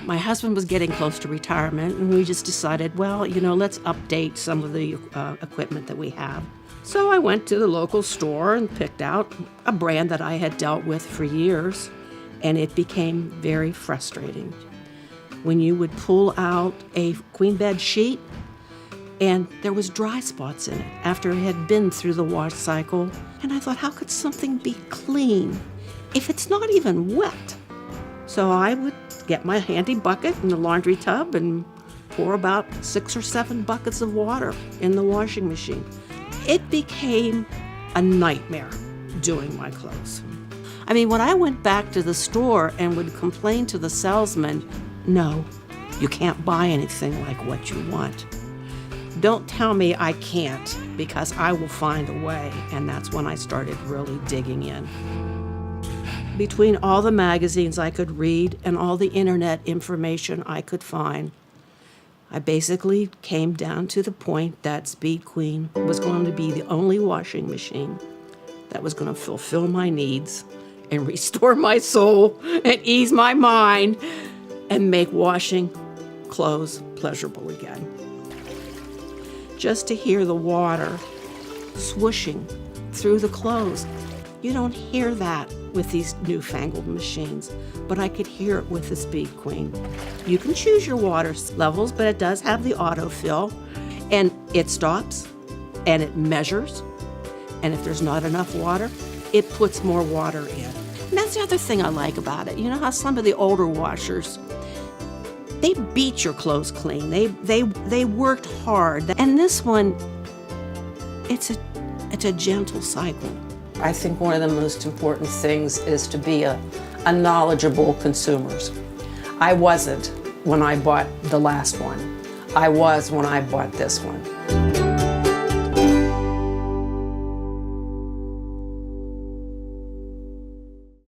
My husband was getting close to retirement, and we just decided, well, let's update some of the equipment that we have. So I went to the local store and picked out a brand that I had dealt with for years, and it became very frustrating. When you would pull out a queen bed sheet, and there was dry spots in it after it had been through the wash cycle, and I thought, how could something be clean if it's not even wet? So I would get my handy bucket in the laundry tub and pour about 6 or 7 buckets of water in the washing machine. It became a nightmare doing my clothes. When I went back to the store and would complain to the salesman, no, you can't buy anything like what you want. Don't tell me I can't, because I will find a way. And that's when I started really digging in. Between all the magazines I could read and all the internet information I could find, I basically came down to the point that Speed Queen was going to be the only washing machine that was going to fulfill my needs and restore my soul and ease my mind and make washing clothes pleasurable again. Just to hear the water swooshing through the clothes. You don't hear that with these newfangled machines, but I could hear it with the Speed Queen. You can choose your water levels, but it does have the autofill, and it stops, and it measures, and if there's not enough water, it puts more water in. And that's the other thing I like about it. You know how some of the older washers, they beat your clothes clean. They worked hard. And this one, it's a gentle cycle. I think one of the most important things is to be a knowledgeable consumer. I wasn't when I bought the last one. I was when I bought this one.